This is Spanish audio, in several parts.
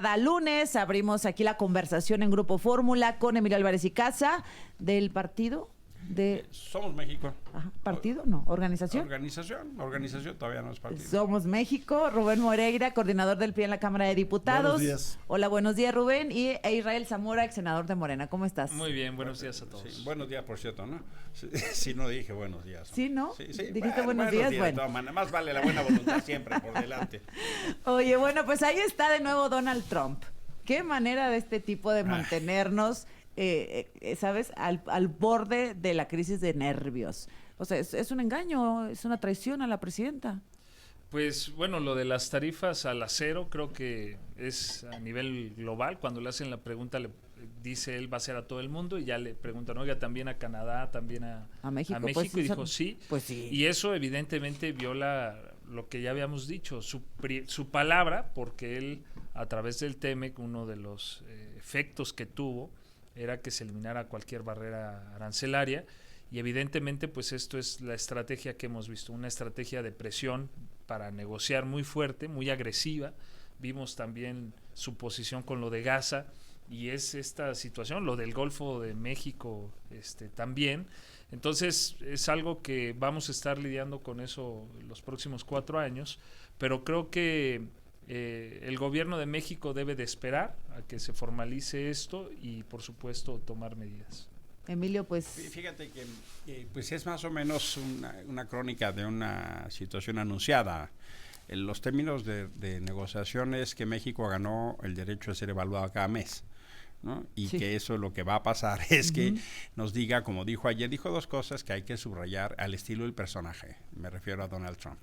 Cada lunes abrimos aquí la conversación en Grupo Fórmula con Emilio Álvarez y Casa del partido de... Somos México. Ajá, ¿partido? No, ¿organización? Organización todavía no es partido. Somos México. Rubén Moreira, coordinador del PRI en la Cámara de Diputados. Buenos días. Hola, buenos días, Rubén. Y Israel Zamora, ex senador de Morena. ¿Cómo estás? Muy bien, buenos días a todos. Sí, buenos días, por cierto, ¿no? Sí, no dije buenos días. ¿Sí, no? Sí. ¿Dijiste buenos días? De Bueno. todas maneras, más vale la buena voluntad siempre por delante. Oye, bueno, pues ahí está de nuevo Donald Trump. Qué manera de este tipo de mantenernos, ¿sabes? Al borde de la crisis de nervios. O sea, es un engaño, es una traición a la presidenta. Pues bueno, lo de las tarifas al acero creo que es a nivel global. Cuando le hacen la pregunta, le dice él va a ser a todo el mundo y ya le preguntan, oiga, también a Canadá, también a México. Pues, y dijo sí. Pues sí. Y eso evidentemente viola lo que ya habíamos dicho, su palabra, porque él a través del TEMEC, uno de los efectos que tuvo era que se eliminara cualquier barrera arancelaria. Y evidentemente, pues esto es la estrategia que hemos visto, una estrategia de presión para negociar muy fuerte, muy agresiva. Vimos también su posición con lo de Gaza y es esta situación, lo del Golfo de México también. Entonces es algo que vamos a estar lidiando con eso los próximos 4 años, pero creo que el gobierno de México debe de esperar a que se formalice esto y por supuesto tomar medidas. Emilio, pues... Fíjate que pues es más o menos una crónica de una situación anunciada. En los términos de negociación es que México ganó el derecho a ser evaluado cada mes, ¿no? Y sí, que eso lo que va a pasar es que nos diga, como dijo ayer, dijo 2 cosas que hay que subrayar al estilo del personaje. Me refiero a Donald Trump.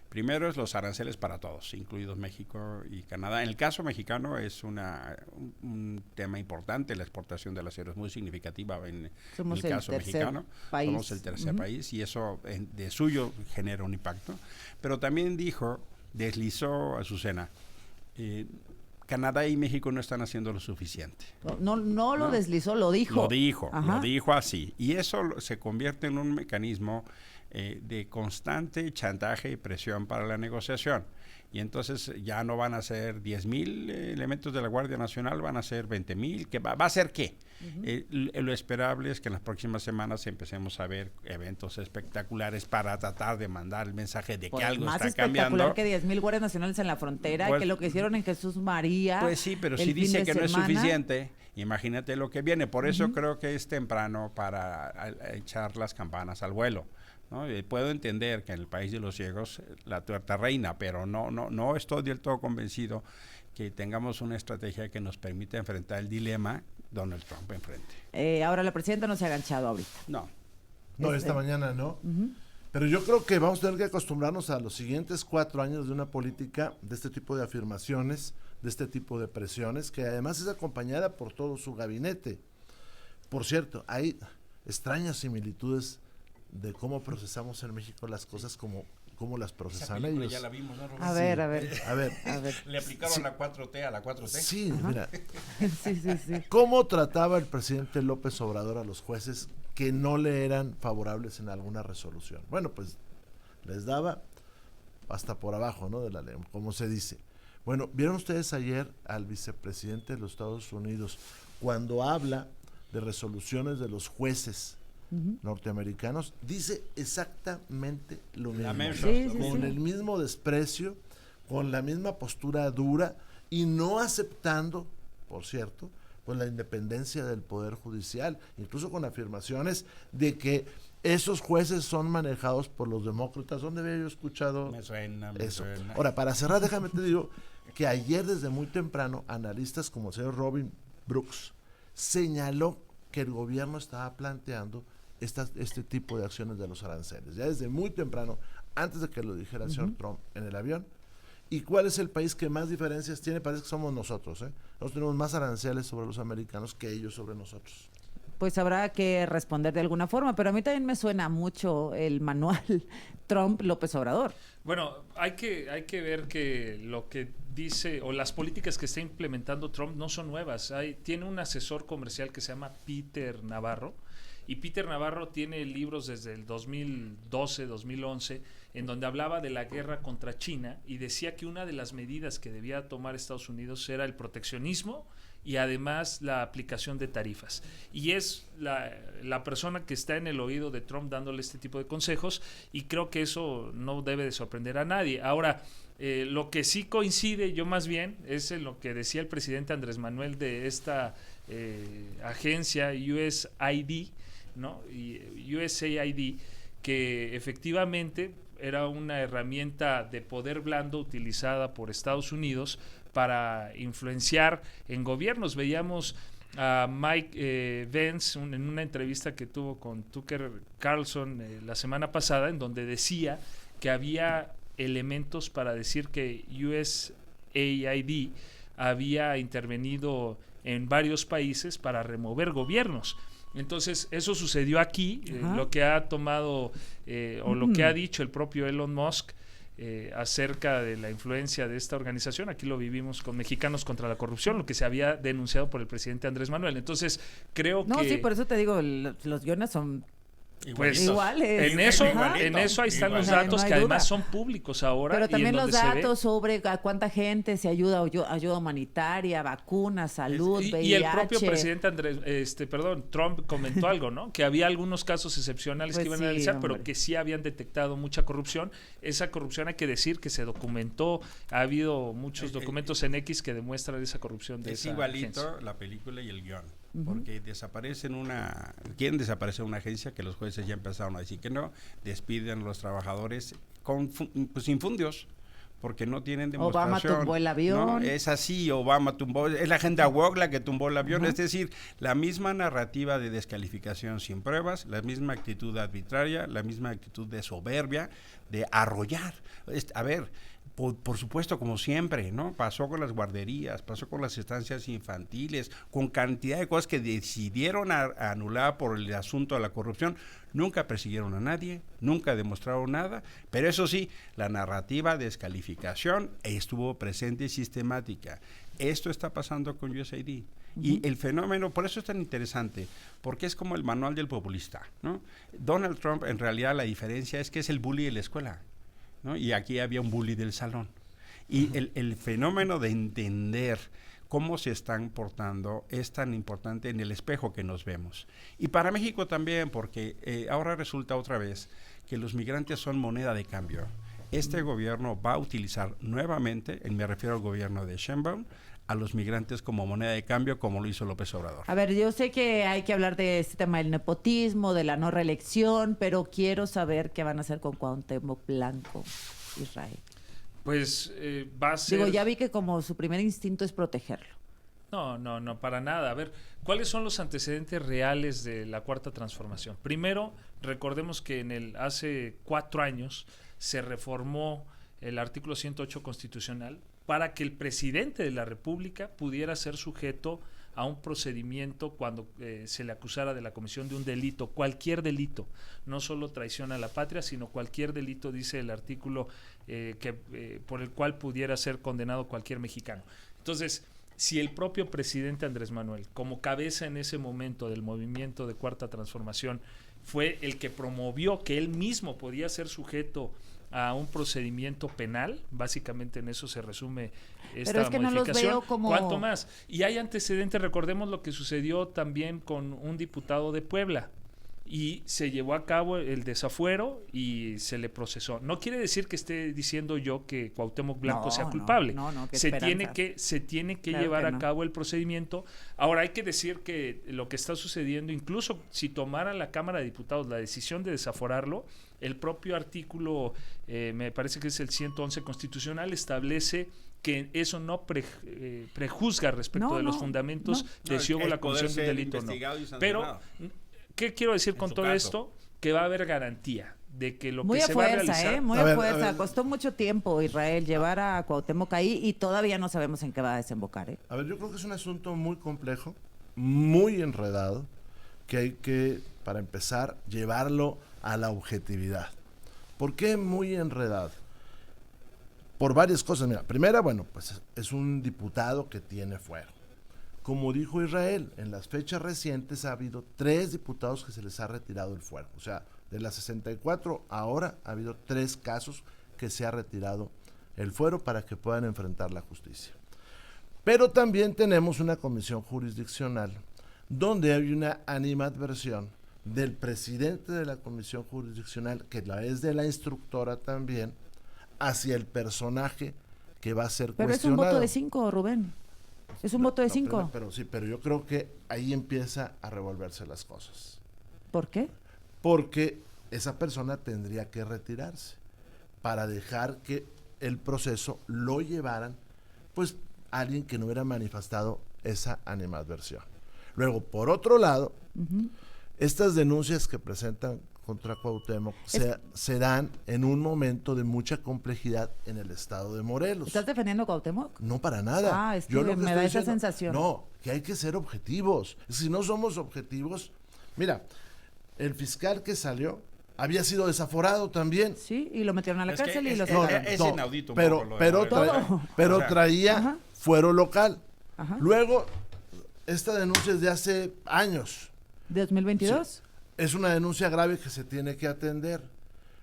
Primero es los aranceles para todos, incluidos México y Canadá. En el caso mexicano es un tema importante, la exportación del acero es muy significativa en el caso mexicano. Somos el tercer país y eso de suyo genera un impacto. Pero también deslizó Azucena, Canadá y México no están haciendo lo suficiente. No lo deslizó, lo dijo. Lo dijo así. Y eso se convierte en un mecanismo de constante chantaje y presión para la negociación. Y entonces ya no van a ser 10,000 elementos de la Guardia Nacional, van a ser 20,000. ¿Va a ser qué? Lo esperable es que en las próximas semanas empecemos a ver eventos espectaculares para tratar de mandar el mensaje de que algo está cambiando. Más espectacular que 10,000 guardias nacionales en la frontera, pues, que lo que hicieron en Jesús María. Pues sí, pero si dice que no es suficiente, imagínate lo que viene. Por eso creo que es temprano para echar las campanas al vuelo, ¿no? Puedo entender que en el país de los ciegos la tuerta reina, pero no estoy del todo convencido que tengamos una estrategia que nos permita enfrentar el dilema Donald Trump enfrente. Ahora la presidenta no se ha agachado ahorita. No, esta mañana no. Pero yo creo que vamos a tener que acostumbrarnos a los siguientes 4 años de una política de este tipo de afirmaciones, de este tipo de presiones, que además es acompañada por todo su gabinete. Por cierto, hay extrañas similitudes de cómo procesamos en México las cosas como las procesan ellos. Ya la vimos, ¿no, Rubén? A ver. Le aplicaron la 4T a la 4T. Sí, mira. Sí. ¿Cómo trataba el presidente López Obrador a los jueces que no le eran favorables en alguna resolución? Bueno, pues les daba hasta por abajo, ¿no? De la ley, como se dice. Bueno, ¿vieron ustedes ayer al vicepresidente de los Estados Unidos cuando habla de resoluciones de los jueces norteamericanos? Dice exactamente lo mismo, con el mismo desprecio, con la misma postura dura y no aceptando, por cierto, pues la independencia del Poder Judicial, incluso con afirmaciones de que esos jueces son manejados por los demócratas. ¿Dónde había yo escuchado eso? Ahora, para cerrar, déjame te digo que ayer desde muy temprano analistas como el señor Robin Brooks señaló que el gobierno estaba planteando este tipo de acciones de los aranceles, ya desde muy temprano, antes de que lo dijera el señor Trump en el avión. ¿Y cuál es el país que más diferencias tiene? Parece que somos nosotros, Nosotros tenemos más aranceles sobre los americanos que ellos sobre nosotros. Pues habrá que responder de alguna forma, pero a mí también me suena mucho el manual Trump-López Obrador. Bueno, hay que ver que lo que dice o las políticas que está implementando Trump no son nuevas. Tiene un asesor comercial que se llama Peter Navarro Y Peter Navarro tiene libros desde el 2012, 2011, en donde hablaba de la guerra contra China y decía que una de las medidas que debía tomar Estados Unidos era el proteccionismo y además la aplicación de tarifas. Y es la persona que está en el oído de Trump dándole este tipo de consejos, y creo que eso no debe de sorprender a nadie. Ahora, lo que sí coincide, yo más bien, es en lo que decía el presidente Andrés Manuel de esta agencia USAID, ¿no? Y USAID, que efectivamente era una herramienta de poder blando utilizada por Estados Unidos para influenciar en gobiernos. Veíamos a Mike Pence en una entrevista que tuvo con Tucker Carlson la semana pasada, en donde decía que había elementos para decir que USAID había intervenido en varios países para remover gobiernos. Entonces, eso sucedió aquí, lo que ha tomado o lo que ha dicho el propio Elon Musk acerca de la influencia de esta organización. Aquí lo vivimos con Mexicanos contra la Corrupción, lo que se había denunciado por el presidente Andrés Manuel. Entonces, creo que... No, sí, por eso te digo, los guiones son... Pues iguales. En eso ahí están los datos, que además son públicos ahora. Pero también los datos ve sobre a cuánta gente se ayuda humanitaria, vacunas, salud, VIH. Y el propio presidente Trump comentó algo, ¿no? Que había algunos casos excepcionales Pues que iban a sí, analizar, hombre. pero que sí habían detectado mucha corrupción. Esa corrupción hay que decir que se documentó. Ha habido muchos documentos en X que demuestran esa corrupción de esa igualito agencia. la película y el guión. Porque quieren desaparecer una agencia que los jueces ya empezaron a decir que no, despiden a los trabajadores pues infundios, porque no tienen demostración. Obama tumbó el avión. ¿No? Es así, Obama tumbó, es la agenda woke la que tumbó el avión, es decir, la misma narrativa de descalificación sin pruebas, la misma actitud arbitraria, la misma actitud de soberbia, de arrollar. A ver, por supuesto, como siempre, ¿no? Pasó con las guarderías, pasó con las estancias infantiles, con cantidad de cosas que decidieron anular por el asunto de la corrupción. Nunca persiguieron a nadie, nunca demostraron nada, pero eso sí, la narrativa de descalificación estuvo presente y sistemática. Esto está pasando con USAID. Y el fenómeno, por eso es tan interesante, porque es como el manual del populista, ¿no? Donald Trump, en realidad, la diferencia es que es el bully de la escuela, ¿no? Y aquí había un bully del salón. Y el fenómeno de entender cómo se están portando es tan importante en el espejo que nos vemos. Y para México también, porque ahora resulta otra vez que los migrantes son moneda de cambio. Este gobierno va a utilizar nuevamente, me refiero al gobierno de Sheinbaum, a los migrantes como moneda de cambio, como lo hizo López Obrador. A ver, yo sé que hay que hablar de este tema del nepotismo, de la no reelección, pero quiero saber qué van a hacer con Cuauhtémoc Blanco, Israel. Pues va a ser... Digo, ya vi que como su primer instinto es protegerlo. No, para nada. A ver, ¿cuáles son los antecedentes reales de la Cuarta Transformación? Primero, recordemos que hace 4 años se reformó el artículo 108 constitucional para que el presidente de la República pudiera ser sujeto a un procedimiento cuando se le acusara de la comisión de un delito, cualquier delito, no solo traición a la patria, sino cualquier delito, dice el artículo por el cual pudiera ser condenado cualquier mexicano. Entonces, si el propio presidente Andrés Manuel, como cabeza en ese momento del movimiento de Cuarta Transformación, fue el que promovió que él mismo podía ser sujeto a un procedimiento penal, básicamente en eso se resume esta Pero es que modificación. no los veo como... ¿Cuánto más? Y hay antecedentes, recordemos lo que sucedió también con un diputado de Puebla, y se llevó a cabo el desafuero y se le procesó. No quiere decir que esté diciendo yo que Cuauhtémoc Blanco sea culpable. Se tiene que Claro llevar que no. a cabo el procedimiento. Ahora hay que decir que lo que está sucediendo, incluso si tomara la Cámara de Diputados la decisión de desaforarlo, el propio artículo, me parece que es el 111 constitucional, establece que eso no prejuzga respecto de los fundamentos de si hubo la comisión de un delito o no. Pero, ¿qué quiero decir con todo esto? Que va a haber garantía de que lo muy que se va a realizar... Muy A a ver, fuerza. Costó mucho tiempo, Israel, llevar a Cuauhtémoc ahí y todavía no sabemos en qué va a desembocar, ¿eh? A ver, yo creo que es un asunto muy complejo, muy enredado, que hay que, para empezar, llevarlo a la objetividad. ¿Por qué muy enredado? Por varias cosas. Mira, primera, bueno, pues es un diputado que tiene fuero. como dijo Israel, en las fechas recientes ha habido 3 diputados que se les ha retirado el fuero. O sea, de las 64 ahora ha habido 3 casos que se ha retirado el fuero para que puedan enfrentar la justicia. Pero también tenemos una comisión jurisdiccional donde hay una animadversión del presidente de la comisión jurisdiccional, que es de la instructora también, hacia el personaje que va a ser Pero cuestionado. es un voto de 5, Rubén. Es un voto de 5. Pero yo creo que ahí empieza a revolverse las cosas. ¿Por qué? Porque esa persona tendría que retirarse para dejar que el proceso lo llevaran, pues, alguien que no hubiera manifestado esa animadversión. Luego, por otro lado, estas denuncias que presentan contra Cuauhtémoc se dan en un momento de mucha complejidad en el estado de Morelos. ¿Estás defendiendo a Cuauhtémoc? No, para nada. Es que Yo lo que me estoy da esa diciendo, sensación. No, que hay que ser objetivos. Si no somos objetivos, mira, el fiscal que salió había sido desaforado también. Sí, y lo metieron a la Es que cárcel y es- lo es- sacaron. es inaudito un pero, poco lo de pero, Morelos, pero O sea, traía Ajá. fuero local. Ajá. Luego, esta denuncia es de hace años. ¿De 2022? Es una denuncia grave que se tiene que atender.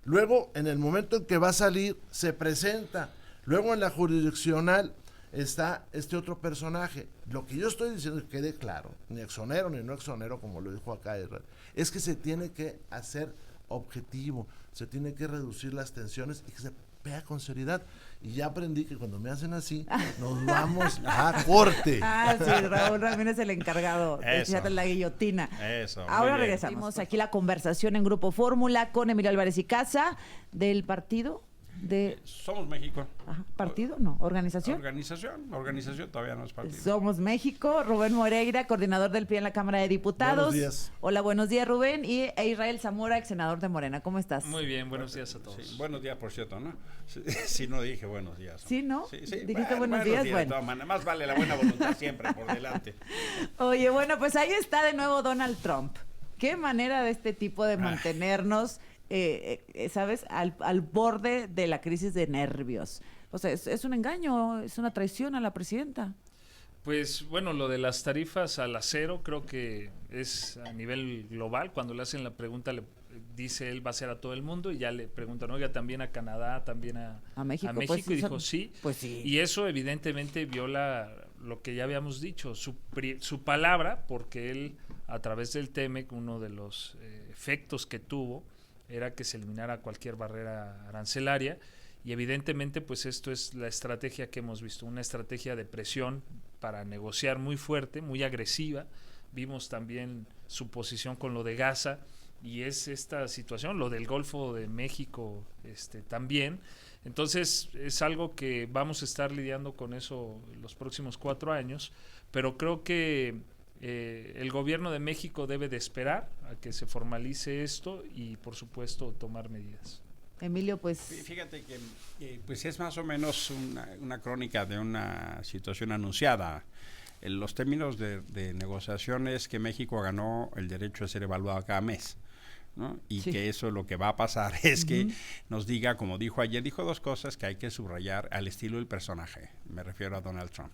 Luego, en el momento en que va a salir, se presenta. Luego, en la jurisdiccional está este otro personaje. Lo que yo estoy diciendo, que quede claro, ni exonero ni no exonero, como lo dijo acá Israel, es que se tiene que hacer objetivo, se tiene que reducir las tensiones y que se vea con seriedad. Y ya aprendí que cuando me hacen así, nos vamos a corte. Ah, sí, Raúl Ramírez es el encargado de Eso. echarte la guillotina. Eso, muy Ahora bien. regresamos aquí la conversación en Grupo Fórmula con Emilio Álvarez y Casa del partido de... Somos México. Ajá, ¿partido? No, ¿organización? Organización todavía no es partido. Somos México. Rubén Moreira, coordinador del PRI en la Cámara de Diputados. Buenos días. Hola, buenos días, Rubén. Y Israel Zamora, ex senador de Morena. ¿Cómo estás? Muy bien, buenos días a todos. Sí, buenos días, por cierto, ¿no? Sí, no dije buenos días. ¿Sí, no? Sí, Dijiste buenos días, de bueno. todas maneras. Más vale la buena voluntad siempre por delante. Oye, bueno, pues ahí está de nuevo Donald Trump. Qué manera de este tipo de mantenernos, ¿sabes? Al borde de la crisis de nervios. O sea, es un engaño, es una traición a la presidenta. Pues bueno, lo de las tarifas al acero creo que es a nivel global. Cuando le hacen la pregunta, le dice él va a ser a todo el mundo y ya le preguntan, oiga, también a Canadá, también a México. Pues, y dijo sí. Pues sí. Y eso evidentemente viola lo que ya habíamos dicho, su palabra, porque él a través del TEMEC, uno de los efectos que tuvo era que se eliminara cualquier barrera arancelaria. Y evidentemente, pues esto es la estrategia que hemos visto, una estrategia de presión para negociar muy fuerte, muy agresiva. Vimos también su posición con lo de Gaza y es esta situación, lo del Golfo de México también. Entonces es algo que vamos a estar lidiando con eso los próximos 4 años, pero creo que el gobierno de México debe de esperar a que se formalice esto y por supuesto tomar medidas. Emilio, pues... Fíjate que pues es más o menos una crónica de una situación anunciada. En los términos de negociaciones que México ganó el derecho a ser evaluado cada mes, ¿no? Y Sí. que eso lo que va a pasar es que nos diga, como dijo ayer, dijo 2 cosas que hay que subrayar al estilo del personaje. Me refiero a Donald Trump.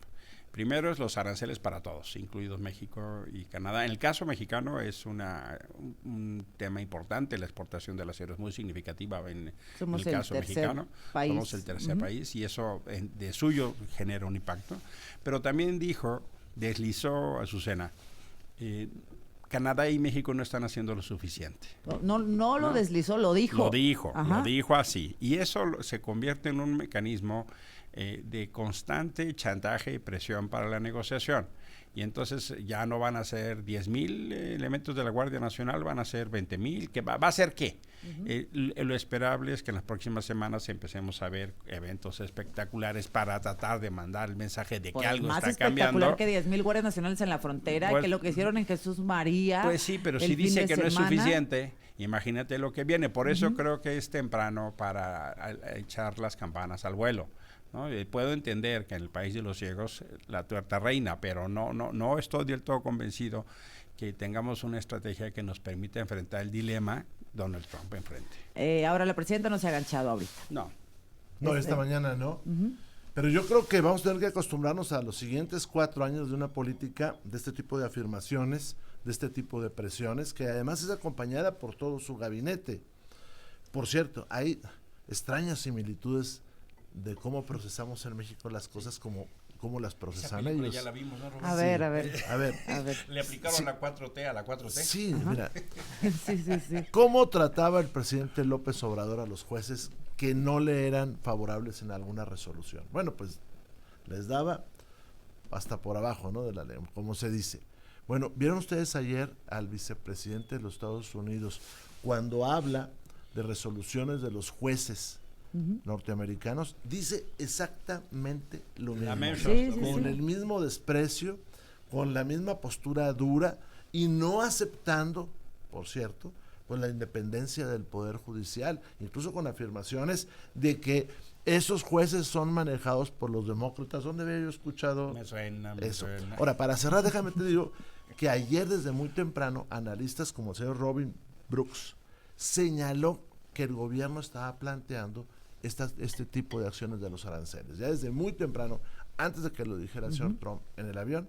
Primero es los aranceles para todos, incluidos México y Canadá. En el caso mexicano es un tema importante, la exportación del acero es muy significativa en Somos el caso el tercer mexicano. país. Somos el tercer país y eso de suyo genera un impacto. Pero también deslizó Azucena, Canadá y México no están haciendo lo suficiente. No lo deslizó, lo dijo. Lo dijo así. Y eso se convierte en un mecanismo de constante chantaje y presión para la negociación. Y entonces ya no van a ser 10,000 elementos de la Guardia Nacional, van a ser 20,000. ¿Va a ser qué? Lo esperable es que en las próximas semanas empecemos a ver eventos espectaculares para tratar de mandar el mensaje de Pues que algo más está espectacular cambiando. que 10,000 guardias nacionales en la frontera, Pues, que lo que hicieron en Jesús María. Pues sí, pero el si fin dice de que no es semana. suficiente, imagínate lo que viene. Por eso creo que es temprano para echar las campanas al vuelo, ¿no? Puedo entender que en el país de los ciegos la tuerta reina, pero no estoy del todo convencido que tengamos una estrategia que nos permita enfrentar el dilema Donald Trump enfrente. Ahora la presidenta no se ha aganchado ahorita. No. No, esta mañana no. Pero yo creo que vamos a tener que acostumbrarnos a los siguientes 4 años de una política de este tipo de afirmaciones, de este tipo de presiones, que además es acompañada por todo su gabinete. Por cierto, hay extrañas similitudes de cómo procesamos en México las cosas como las procesan ellos. Ya la vimos, ¿no, Rubén? A ver, a ver. A ver, Le aplicaron la 4T a la 4T. sí, mira, Sí. ¿cómo trataba el presidente López Obrador a los jueces que no le eran favorables en alguna resolución? Bueno, pues les daba hasta por abajo, ¿no? De la ley, como se dice. Bueno, ¿vieron ustedes ayer al vicepresidente de los Estados Unidos cuando habla de resoluciones de los jueces norteamericanos? Dice exactamente lo mismo, Sí. con el mismo desprecio, con la misma postura dura y no aceptando, por cierto, pues la independencia del Poder Judicial, incluso con afirmaciones de que esos jueces son manejados por los demócratas. ¿Dónde había yo escuchado Me suena. eso? Ahora, para cerrar, déjame te digo que ayer desde muy temprano, analistas como el señor Robin Brooks señaló que el gobierno estaba planteando este tipo de acciones de los aranceles. Ya desde muy temprano, antes de que lo dijera el señor Trump en el avión.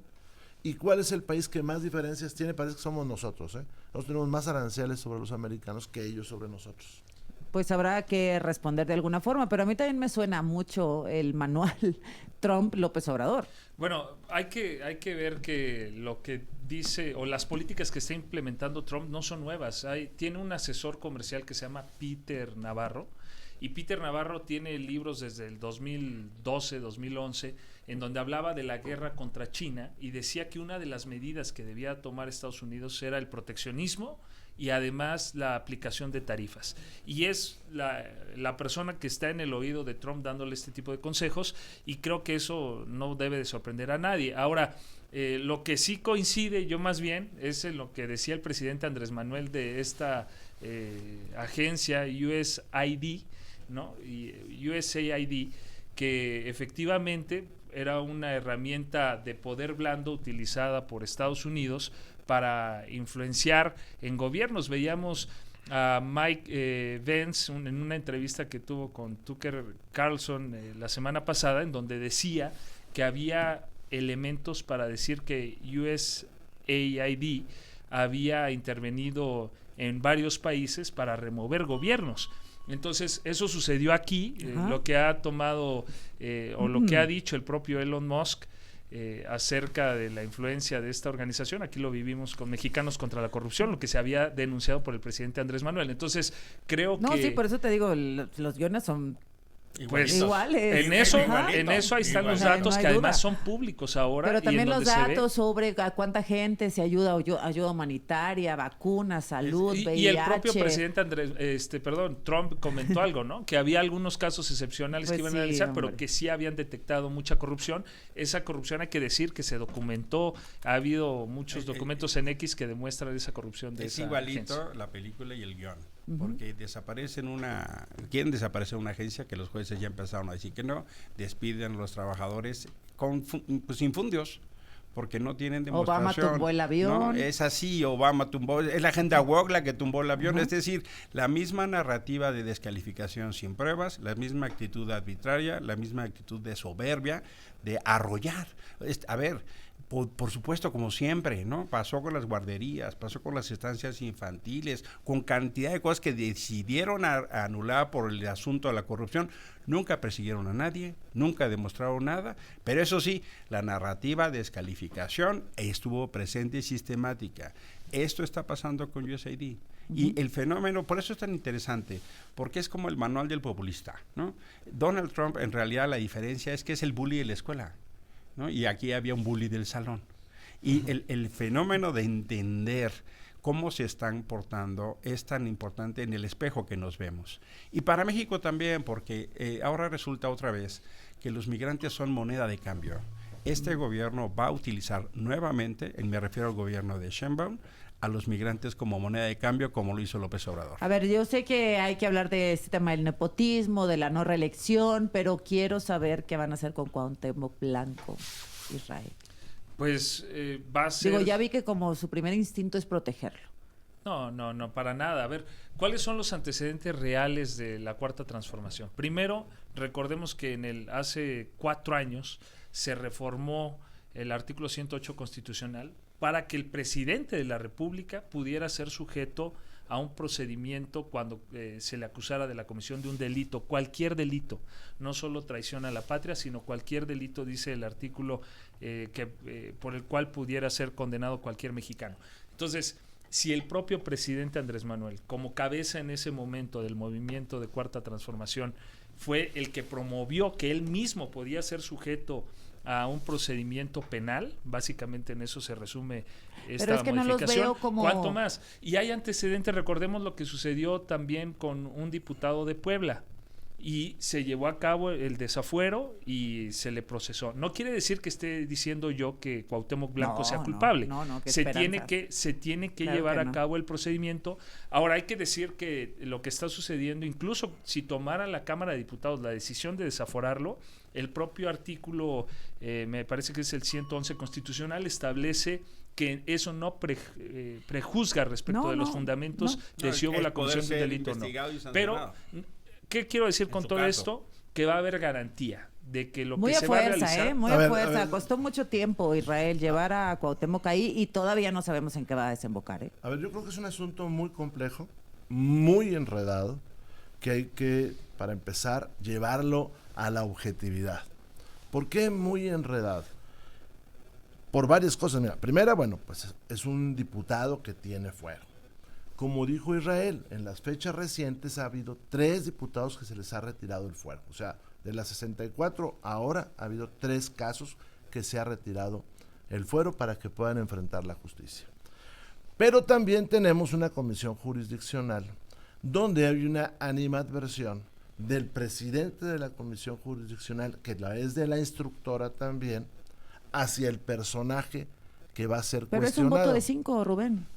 ¿Y cuál es el país que más diferencias tiene? Parece que somos nosotros, ¿eh? Nosotros tenemos más aranceles sobre los americanos que ellos sobre nosotros. Pues habrá que responder de alguna forma, pero a mí también me suena mucho el manual Trump-López Obrador. Bueno, hay que ver que lo que dice o las políticas que está implementando Trump no son nuevas. Tiene un asesor comercial que se llama Peter Navarro, y Peter Navarro tiene libros desde el 2012, 2011, en donde hablaba de la guerra contra China y decía que una de las medidas que debía tomar Estados Unidos era el proteccionismo y además la aplicación de tarifas. Y es la persona que está en el oído de Trump dándole este tipo de consejos, y creo que eso no debe de sorprender a nadie. Ahora, lo que sí coincide, yo más bien, es en lo que decía el presidente Andrés Manuel de esta agencia USAID, ¿no? Y USAID, que efectivamente era una herramienta de poder blando utilizada por Estados Unidos para influenciar en gobiernos. Veíamos a Mike Pence en una entrevista que tuvo con Tucker Carlson la semana pasada, en donde decía que había elementos para decir que USAID había intervenido en varios países para remover gobiernos. Entonces, eso sucedió aquí, lo que ha tomado o lo que ha dicho el propio Elon Musk acerca de la influencia de esta organización. Aquí lo vivimos con Mexicanos contra la Corrupción, lo que se había denunciado por el presidente Andrés Manuel. Entonces, creo que... No, sí, por eso te digo, los guiones son pues iguales. en eso ahí están los datos, no que además duda. son públicos ahora. Pero también y en los datos sobre a cuánta gente se ayuda humanitaria, vacunas, salud, VIH. Y el propio presidente Trump comentó algo, ¿no? Que había algunos casos excepcionales Pues que iban sí, a analizar, hombre. pero que sí habían detectado mucha corrupción. Esa corrupción hay que decir que se documentó. Ha habido muchos documentos en X que demuestran esa corrupción de Es esa igualito agencia. la película y el guión. Porque quieren desaparecer una agencia que los jueces ya empezaron a decir que no, despiden a los trabajadores sin fundios, porque no tienen demostración. Obama tumbó el avión. No, es así, Obama tumbó, es la agenda woke la que tumbó el avión, es decir, la misma narrativa de descalificación sin pruebas, la misma actitud arbitraria, la misma actitud de soberbia, de arrollar. A ver, por supuesto, como siempre, ¿no? Pasó con las guarderías, pasó con las estancias infantiles, con cantidad de cosas que decidieron anular por el asunto de la corrupción. Nunca persiguieron a nadie, nunca demostraron nada, pero eso sí, la narrativa de descalificación estuvo presente y sistemática. Esto está pasando con USAID. Y el fenómeno, por eso es tan interesante, porque es como el manual del populista, ¿no? Donald Trump, en realidad, la diferencia es que es el bully de la escuela, ¿no? Y aquí había un bully del salón. Y el fenómeno de entender cómo se están portando es tan importante en el espejo que nos vemos. Y para México también, porque ahora resulta otra vez que los migrantes son moneda de cambio. Este gobierno va a utilizar nuevamente, me refiero al gobierno de Sheinbaum, a los migrantes como moneda de cambio, como lo hizo López Obrador. A ver, yo sé que hay que hablar de este tema del nepotismo, de la no reelección, pero quiero saber qué van a hacer con Cuauhtémoc Blanco, Israel. Pues va a ser... Digo, ya vi que como su primer instinto es protegerlo. No, para nada. A ver, ¿cuáles son los antecedentes reales de la Cuarta Transformación? Primero, Recordemos que hace 4 años se reformó el artículo 108 constitucional para que el presidente de la República pudiera ser sujeto a un procedimiento cuando se le acusara de la comisión de un delito, cualquier delito, no solo traición a la patria, sino cualquier delito, dice el artículo por el cual pudiera ser condenado cualquier mexicano. Entonces, si el propio presidente Andrés Manuel, como cabeza en ese momento del movimiento de Cuarta Transformación, fue el que promovió que él mismo podía ser sujeto a un procedimiento penal, básicamente en eso se resume esta Pero es que modificación. no los veo como... ¿Cuánto más? Y hay antecedentes, recordemos lo que sucedió también con un diputado de Puebla, y se llevó a cabo el desafuero y se le procesó. No quiere decir que esté diciendo yo que Cuauhtémoc Blanco sea culpable. Qué se esperanza. tiene que Claro llevar que a no. cabo el procedimiento. Ahora hay que decir que lo que está sucediendo, incluso si tomara la Cámara de Diputados la decisión de desaforarlo, el propio artículo, me parece que es el 111 constitucional, establece que eso no prejuzga respecto de los fundamentos de si hubo la comisión de un delito o no. Pero, ¿qué quiero decir con todo esto? Que va a haber garantía de que lo Muy que a se va a fuerza, realizar... muy A a ver, fuerza. a ver. Costó mucho tiempo, Israel, llevar a Cuauhtémoc ahí y todavía no sabemos en qué va a desembocar, ¿eh? A ver, yo creo que es un asunto muy complejo, muy enredado, que hay que, para empezar, llevarlo a la objetividad. ¿Por qué muy enredado? Por varias cosas. Mira, primera, bueno, pues es un diputado que tiene fuero. Como dijo Israel, en las fechas recientes ha habido 3 diputados que se les ha retirado el fuero. O sea, de las 64 ahora ha habido 3 casos que se ha retirado el fuero para que puedan enfrentar la justicia. Pero también tenemos una comisión jurisdiccional donde hay una animadversión del presidente de la comisión jurisdiccional, que la es de la instructora también, hacia el personaje que va a ser Pero cuestionado. es un voto de 5, Rubén.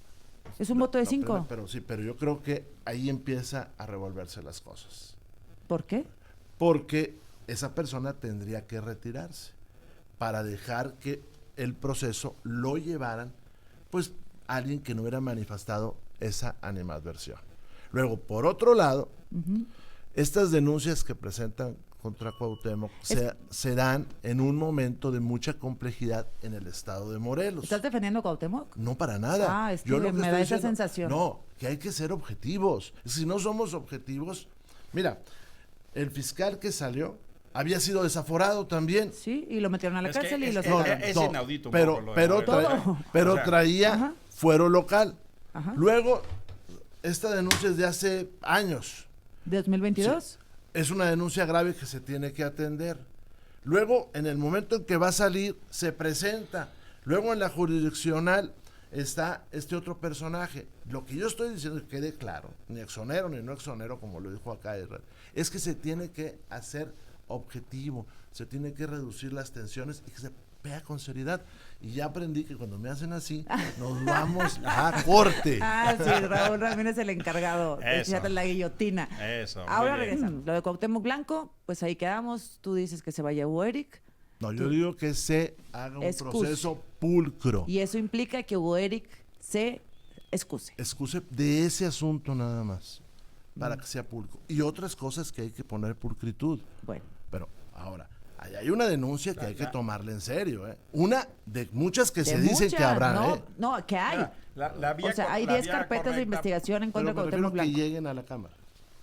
Es un voto de 5. Pero yo creo que ahí empieza a revolverse las cosas. ¿Por qué? Porque esa persona tendría que retirarse para dejar que el proceso lo llevaran, pues, alguien que no hubiera manifestado esa animadversión. Luego, por otro lado, estas denuncias que presentan contra Cuauhtémoc se dan en un momento de mucha complejidad en el estado de Morelos. ¿Estás defendiendo a Cuauhtémoc? No, para nada. Es que Yo lo me estoy da esa diciendo, sensación. No, que hay que ser objetivos. Si no somos objetivos, mira, el fiscal que salió había sido desaforado también. Sí, y lo metieron a la cárcel y lo es sacaron. inaudito un pero, poco lo de pero, Morelos. pero O sea, traía Ajá. fuero local. Ajá. Luego, esta denuncia es de hace años. ¿De 2022? Es una denuncia grave que se tiene que atender. Luego, en el momento en que va a salir, se presenta. Luego, en la jurisdiccional está este otro personaje. Lo que yo estoy diciendo, que quede claro, ni exonero ni no exonero, como lo dijo acá Israel, es que se tiene que hacer objetivo, se tiene que reducir las tensiones y que se vea con seriedad. Y ya aprendí que cuando me hacen así, nos vamos a corte. Ah, sí, Raúl Ramírez es el encargado de Eso. echarle la guillotina. Eso, muy Ahora bien. regresamos. Lo de Cuauhtémoc Blanco, pues ahí quedamos. Tú dices que se vaya Hugo Eric. No, yo digo que se haga un Excuse. proceso pulcro. Y eso implica que Hugo Eric se excuse. Excuse de ese asunto nada más, para que sea pulcro. Y otras cosas que hay que poner pulcritud. Bueno, Pero ahora, hay una denuncia que hay que tomarla en serio, ¿eh? Una de muchas que se dicen que muchas, habrá, no, ¿eh? no, que hay. La vía O sea, hay la 10 vía carpetas de correcta, investigación en contra Pero de me refiero Cuauhtémoc que Blanco. lleguen a la Cámara.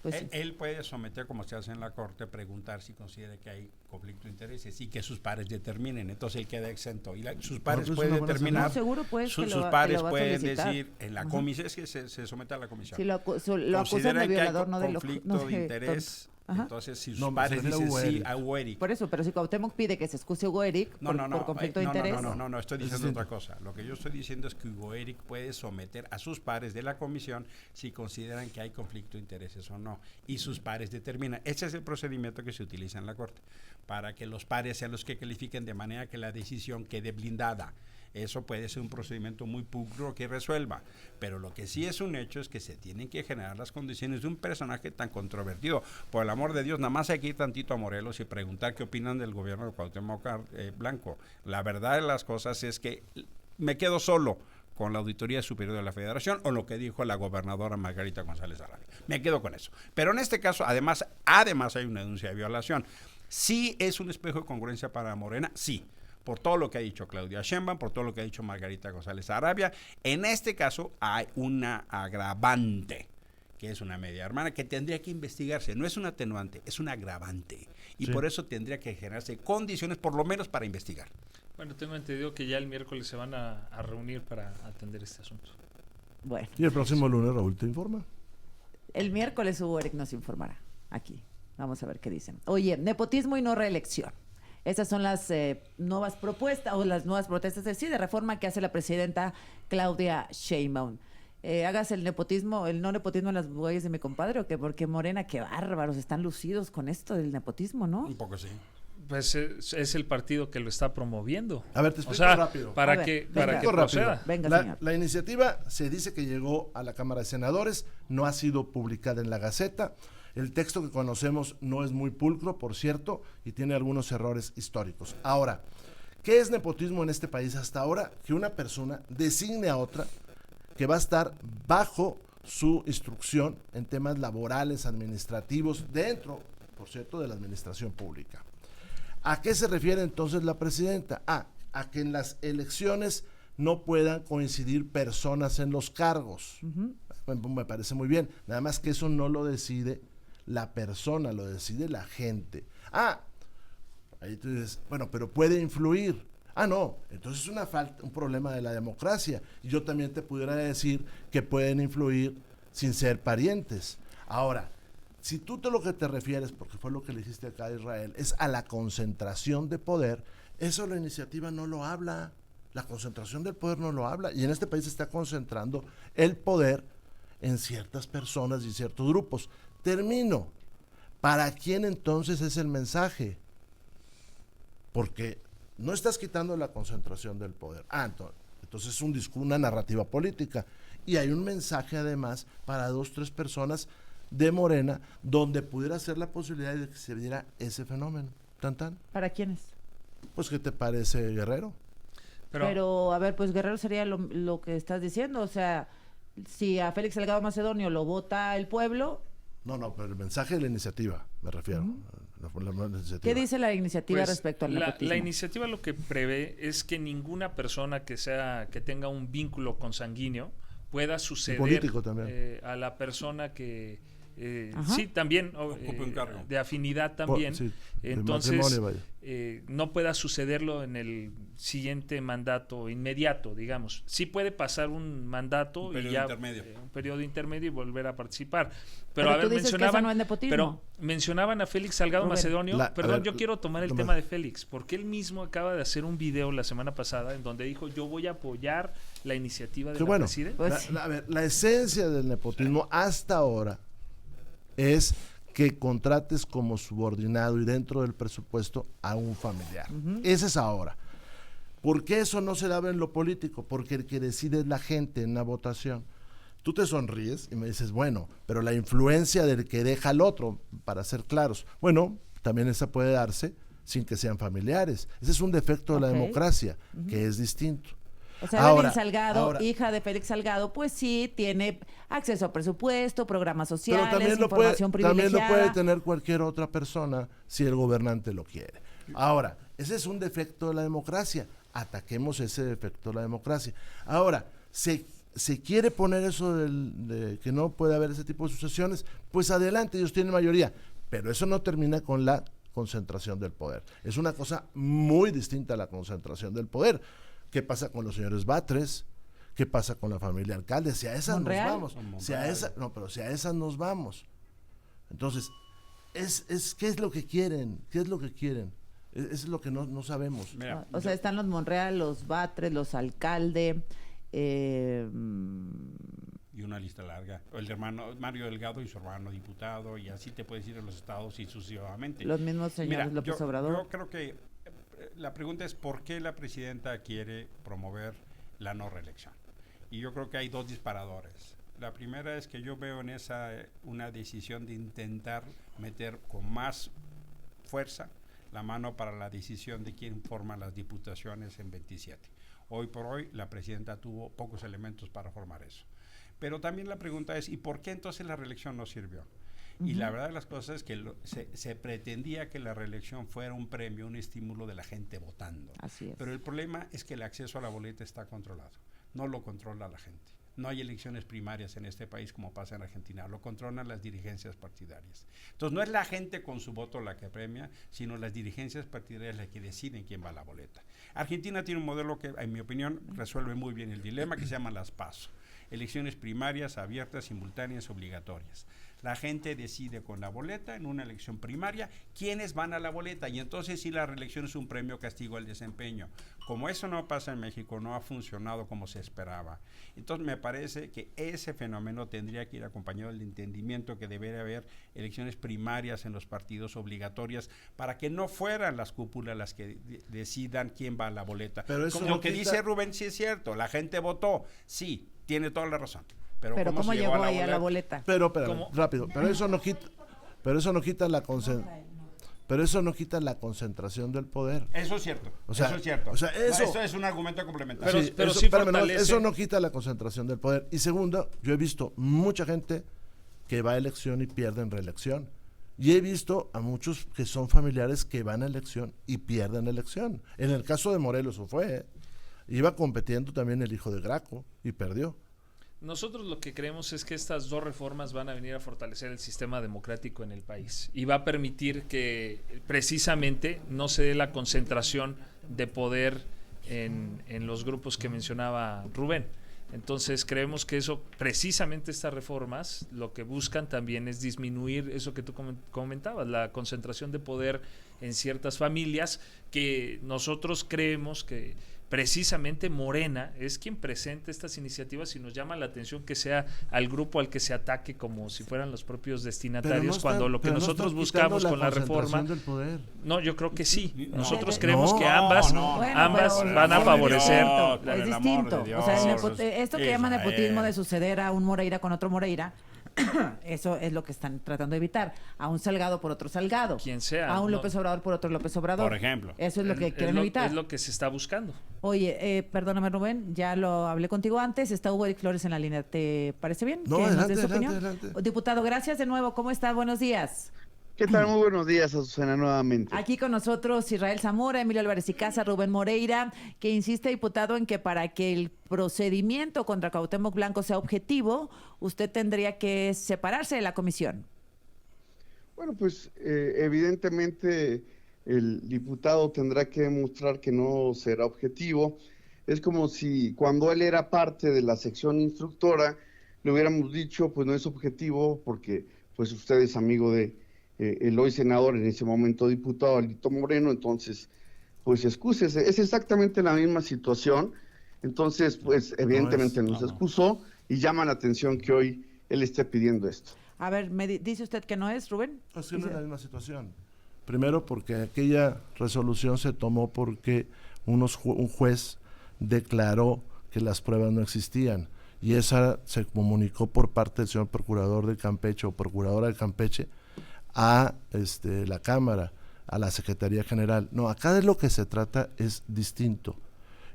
Pues sí. Él puede someter, como se hace en la Corte, preguntar si considera que hay conflicto de intereses y que sus pares determinen. Entonces él queda exento. Y sus pares pues es pueden una buena determinar. No, seguro, pues, que sus lo va- que pares lo va a pueden solicitar. decir en la comisión, es que se somete a la comisión. Si lo acusan de Consideran que hay violador, no de conflicto no de interés. Ajá. Entonces, si sus No, pares se refiere a dicen Hugo sí Eric. a Hugo Eric. Por eso, pero si Cuauhtémoc pide que se excuse Hugo Eric por conflicto de interés. No, estoy diciendo distinto. otra cosa. Lo que yo estoy diciendo es que Hugo Eric puede someter a sus pares de la comisión si consideran que hay conflicto de intereses o no. Y sus pares determinan. Ese es el procedimiento que se utiliza en la Corte, para que los pares sean los que califiquen de manera que la decisión quede blindada. Eso puede ser un procedimiento muy pulcro que resuelva, pero lo que sí es un hecho es que se tienen que generar las condiciones de un personaje tan controvertido. Por el amor de Dios, nada más hay que ir tantito a Morelos y preguntar qué opinan del gobierno de Cuauhtémoc Blanco. La verdad de las cosas es que me quedo solo con la Auditoría Superior de la Federación o lo que dijo la gobernadora Margarita González Arabia. Me quedo con eso. Pero en este caso, además hay una denuncia de violación. ¿Sí es un espejo de congruencia para Morena? Sí. Por todo lo que ha dicho Claudia Sheinbaum, por todo lo que ha dicho Margarita González Arabia. En este caso hay una agravante, que es una media hermana, que tendría que investigarse. No es un atenuante, es un agravante. Y por eso tendría que generarse condiciones, por lo menos, para investigar. Bueno, tengo entendido que ya el miércoles se van a reunir para atender este asunto. Bueno. Y el próximo lunes Raúl te informa. El miércoles Hugo Eric nos informará aquí. Vamos a ver qué dicen. Oye, nepotismo y no reelección. Esas son las nuevas propuestas o las nuevas protestas de reforma que hace la presidenta Claudia Sheinbaum. ¿Hagas el nepotismo, el no nepotismo en las huellas de mi compadre o qué? Porque Morena, qué bárbaros, están lucidos con esto del nepotismo, ¿no? Un poco sí. Pues es el partido que lo está promoviendo. A ver, te explico rápido. Para que proceda. Venga, señor. La iniciativa se dice que llegó a la Cámara de Senadores, no ha sido publicada en la Gaceta. El texto que conocemos no es muy pulcro, por cierto, y tiene algunos errores históricos. Ahora, ¿qué es nepotismo en este país hasta ahora? Que una persona designe a otra que va a estar bajo su instrucción en temas laborales, administrativos, dentro, por cierto, de la administración pública. ¿A qué se refiere entonces la presidenta? A que en las elecciones no puedan coincidir personas en los cargos. Me parece muy bien, nada más que eso no lo decide la persona, lo decide la gente. Ahí tú dices, bueno, pero puede influir. No, entonces es una falta, un problema de la democracia. Y yo también te pudiera decir que pueden influir sin ser parientes. Ahora, si tú lo que te refieres, porque fue lo que le dijiste acá a Israel, es a la concentración de poder, eso la iniciativa no lo habla. La concentración del poder no lo habla. Y en este país se está concentrando el poder en ciertas personas y ciertos grupos. Termino. ¿Para quién entonces es el mensaje? Porque no estás quitando la concentración del poder. Entonces es una narrativa política. Y hay un mensaje además para 2, 3 personas de Morena donde pudiera ser la posibilidad de que se diera ese fenómeno. ¿Tan? ¿Para quiénes? Pues, ¿qué te parece, Guerrero? Pero a ver, pues Guerrero sería lo que estás diciendo. O sea, si a Félix Salgado Macedonio lo vota el pueblo... No, pero el mensaje de la iniciativa, me refiero. La iniciativa. ¿Qué dice la iniciativa Pues, respecto al nepotismo? La iniciativa lo que prevé es que ninguna persona que tenga un vínculo consanguíneo pueda suceder político también. a la persona que sí, también ocupe un cargo de afinidad también. Sí, entonces no pueda sucederlo en el siguiente mandato inmediato, digamos. Sí puede pasar un mandato un periodo intermedio. Un periodo intermedio y volver a participar. Pero a ver, tú dices que eso no es nepotismo. mencionaban a Félix Salgado Macedonio. Yo quiero tomar el tema de Félix, porque él mismo acaba de hacer un video la semana pasada en donde dijo, yo voy a apoyar la iniciativa de la presidenta. Pues, la esencia del nepotismo hasta ahora es que contrates como subordinado y dentro del presupuesto a un familiar. Ese es ahora. ¿Por qué eso no se daba en lo político? Porque el que decide es la gente en la votación. Tú te sonríes y me dices, bueno, pero la influencia del que deja al otro, para ser claros, bueno, también esa puede darse sin que sean familiares. Ese es un defecto de la democracia, que es distinto. O sea, Evelyn Salgado, hija de Félix Salgado, pues sí, tiene acceso a presupuesto, programas sociales, información privilegiada. También lo puede tener cualquier otra persona si el gobernante lo quiere. Ahora, ese es un defecto de la democracia. Ataquemos ese defecto de la democracia. Ahora, se quiere poner eso de que no puede haber ese tipo de sucesiones, pues adelante, ellos tienen mayoría. Pero eso no termina con la concentración del poder. Es una cosa muy distinta a la concentración del poder. ¿Qué pasa con los señores Batres? ¿Qué pasa con la familia alcalde? Si a esas Monreal. nos vamos. Si a esas nos vamos. Entonces, ¿qué es lo que quieren? ¿Qué es lo que quieren? Eso es lo que no sabemos. Mira, o sea, están los Monreal, los Batres, los alcalde. Y una lista larga. El hermano Mario Delgado y su hermano diputado, y así te puedes ir a los estados y sucesivamente. Los mismos señores López Obrador. Yo creo que la pregunta es ¿por qué la presidenta quiere promover la no reelección? Y yo creo que hay 2 disparadores. La primera es que yo veo en esa una decisión de intentar meter con más fuerza la mano para la decisión de quién forma las diputaciones en 27. Hoy por hoy la presidenta tuvo pocos elementos para formar eso. Pero también la pregunta es, ¿y por qué entonces la reelección no sirvió? Y la verdad de las cosas es que se pretendía que la reelección fuera un premio, un estímulo de la gente votando. Así es. Pero el problema es que el acceso a la boleta está controlado. No lo controla la gente. No hay elecciones primarias en este país como pasa en Argentina. Lo controlan las dirigencias partidarias. Entonces no es la gente con su voto la que premia, sino las dirigencias partidarias las que deciden quién va a la boleta. Argentina tiene un modelo que, en mi opinión, resuelve muy bien el dilema, que se llama las PASO. Elecciones primarias, abiertas, simultáneas, obligatorias. La gente decide con la boleta en una elección primaria quiénes van a la boleta, y entonces sí, la reelección es un premio castigo al desempeño. Como eso no pasa en México, no ha funcionado como se esperaba. Entonces me parece que ese fenómeno tendría que ir acompañado del entendimiento que debería haber elecciones primarias en los partidos obligatorias, para que no fueran las cúpulas las que decidan quién va a la boleta. Pero eso como no lo que quita... dice Rubén, sí es cierto, la gente votó, sí, tiene toda la razón. Pero ¿cómo se llegó ahí a la boleta? Pero ¿Cómo? rápido, pero eso no quita la concentración del poder. Eso es cierto. O sea, eso es cierto. o sea, eso- Esto es un argumento complementario. Pero eso, sí espérame, no, fortalece. eso no quita la concentración del poder. Y segundo, yo he visto mucha gente que va a elección y pierden reelección. Y he visto a muchos que son familiares que van a elección y pierden elección. En el caso de Morelos eso fue, ¿eh? Iba compitiendo también el hijo de Graco y perdió. Nosotros lo que creemos es que estas dos reformas van a venir a fortalecer el sistema democrático en el país y va a permitir que precisamente no se dé la concentración de poder en los grupos que mencionaba Rubén. Entonces creemos que eso, precisamente estas reformas, lo que buscan también es disminuir eso que tú comentabas, la concentración de poder en ciertas familias, que nosotros creemos que precisamente Morena es quien presenta estas iniciativas, y nos llama la atención que sea al grupo al que se ataque como si fueran los propios destinatarios, cuando lo que nosotros buscamos con la reforma... No, yo creo que sí. Nosotros creemos que ambas van a favorecer. Es distinto. O sea, esto que llaman nepotismo de suceder a un Moreira con otro Moreira, eso es lo que están tratando de evitar. A un Salgado por otro Salgado. Quien sea. A un López Obrador por otro López Obrador. Por ejemplo. Eso es lo que quieren evitar. Es lo que se está buscando. Oye, perdóname, Rubén, ya lo hablé contigo antes. Está Hugo Eric Flores en la línea. ¿Te parece bien? No, que adelante, nos dé su adelante, opinión. adelante. Diputado, gracias de nuevo. ¿Cómo está? Buenos días. ¿Qué tal? Muy buenos días, Azucena, nuevamente. Aquí con nosotros Israel Zamora, Emilio Álvarez y Casa, Rubén Moreira, que insiste, diputado, en que para que el procedimiento contra Cuauhtémoc Blanco sea objetivo, usted tendría que separarse de la comisión. Bueno, pues evidentemente el diputado tendrá que demostrar que no será objetivo. Es como si cuando él era parte de la sección instructora le hubiéramos dicho, pues no es objetivo porque pues usted es amigo de el hoy senador, en ese momento diputado Alito Moreno, entonces pues excúsese. Es exactamente la misma situación. Entonces pues evidentemente nos excusó y llama la atención que hoy él esté pidiendo esto. A ver, ¿me dice usted que no es, Rubén? Es que no es la misma situación. Primero porque aquella resolución se tomó porque un juez declaró que las pruebas no existían, y esa se comunicó por parte del señor procurador de Campeche o procuradora de Campeche a la Cámara, a la Secretaría General. No, acá de lo que se trata es distinto.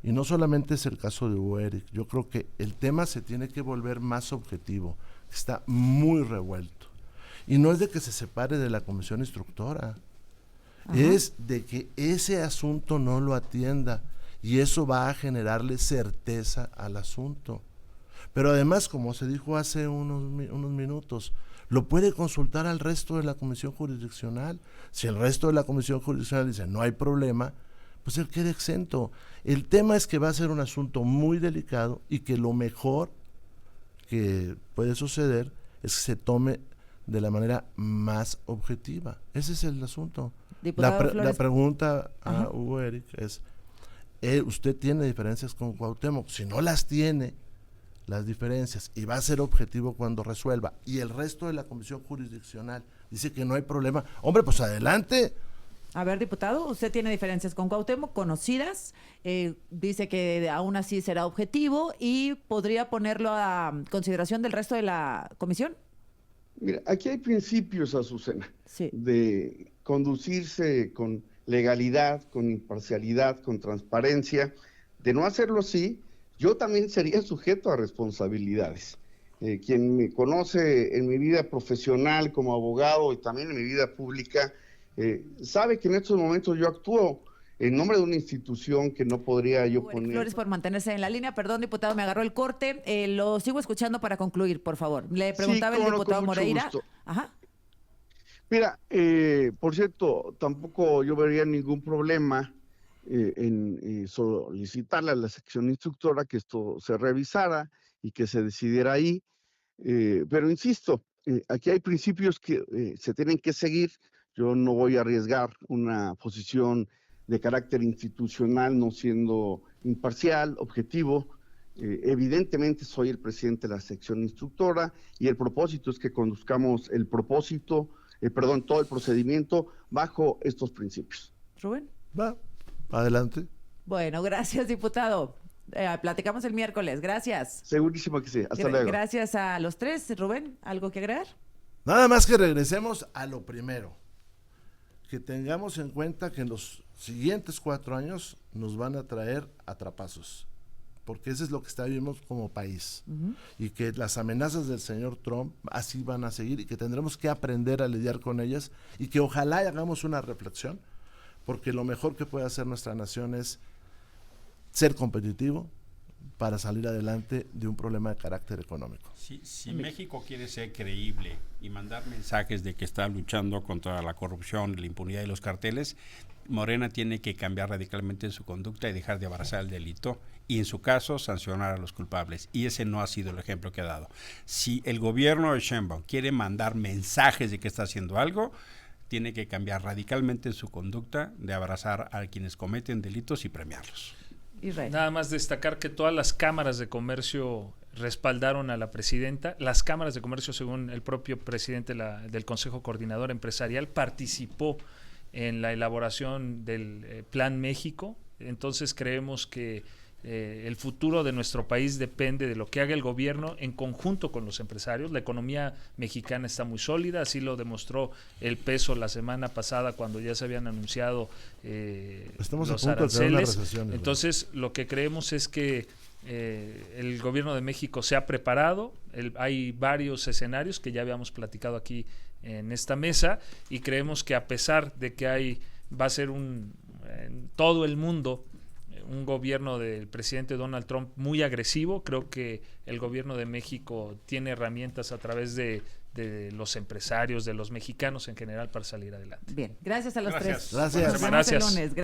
Y no solamente es el caso de Hugo Eric, yo creo que el tema se tiene que volver más objetivo, está muy revuelto. Y no es de que se separe de la comisión instructora, es de que ese asunto no lo atienda, y eso va a generarle certeza al asunto. Pero además, como se dijo hace unos minutos, lo puede consultar al resto de la comisión jurisdiccional. Si el resto de la comisión jurisdiccional dice no hay problema, pues él queda exento. El tema es que va a ser un asunto muy delicado y que lo mejor que puede suceder es que se tome de la manera más objetiva. Ese es el asunto. La pregunta a Hugo Eric es, ¿usted tiene diferencias con Cuauhtémoc? Si no las tiene, las diferencias, y va a ser objetivo cuando resuelva, y el resto de la comisión jurisdiccional dice que no hay problema, hombre, pues adelante. A ver, diputado, usted tiene diferencias con Cuauhtémoc conocidas, dice que aún así será objetivo y podría ponerlo a consideración del resto de la comisión. Mira, aquí hay principios, Azucena, sí, de conducirse con legalidad, con imparcialidad, con transparencia, De no hacerlo así, yo también sería sujeto a responsabilidades. Quien me conoce en mi vida profesional como abogado y también en mi vida pública, sabe que en estos momentos yo actúo en nombre de una institución que no podría yo poner. Flores, por mantenerse en la línea. Perdón, diputado, me agarró el corte. Lo sigo escuchando para concluir, por favor. Le preguntaba Sí, el cómo no, diputado con mucho Moreira. gusto. Ajá. Mira, por cierto, tampoco yo vería ningún problema en solicitarle a la sección instructora que esto se revisara y que se decidiera ahí. Pero insisto, aquí hay principios que se tienen que seguir. Yo no voy a arriesgar una posición de carácter institucional, no siendo imparcial, objetivo. Evidentemente soy el presidente de la sección instructora y el propósito es que conduzcamos todo el procedimiento bajo estos principios. Rubén. Va, adelante. Bueno, gracias, diputado. Platicamos el miércoles. Gracias. Segurísimo que sí. Hasta luego. Gracias a los tres. Rubén, ¿algo que agregar? Nada más que regresemos a lo primero. Que tengamos en cuenta que en los siguientes 4 años nos van a traer atrapazos. Porque eso es lo que vivimos como país. Y que las amenazas del señor Trump así van a seguir y que tendremos que aprender a lidiar con ellas y que ojalá hagamos una reflexión, porque lo mejor que puede hacer nuestra nación es ser competitivo para salir adelante de un problema de carácter económico. Si México quiere ser creíble y mandar mensajes de que está luchando contra la corrupción, la impunidad y los carteles, Morena tiene que cambiar radicalmente su conducta y dejar de abrazar el delito y en su caso sancionar a los culpables, y ese no ha sido el ejemplo que ha dado. Si el gobierno de Sheinbaum quiere mandar mensajes de que está haciendo algo, tiene que cambiar radicalmente su conducta de abrazar a quienes cometen delitos y premiarlos. Israel. Nada más destacar que todas las cámaras de comercio respaldaron a la presidenta. Las cámaras de comercio, según el propio presidente del Consejo Coordinador Empresarial, participó en la elaboración del Plan México. Entonces creemos que el futuro de nuestro país depende de lo que haga el gobierno en conjunto con los empresarios. La economía mexicana está muy sólida, así lo demostró el peso la semana pasada cuando ya se habían anunciado los aranceles. Entonces lo que creemos es que el gobierno de México se ha preparado, hay varios escenarios que ya habíamos platicado aquí en esta mesa y creemos que a pesar de que va a ser en todo el mundo un gobierno del presidente Donald Trump muy agresivo, creo que el gobierno de México tiene herramientas a través de los empresarios, de los mexicanos en general para salir adelante. Bien, gracias a los tres. Gracias. Nos vemos el lunes.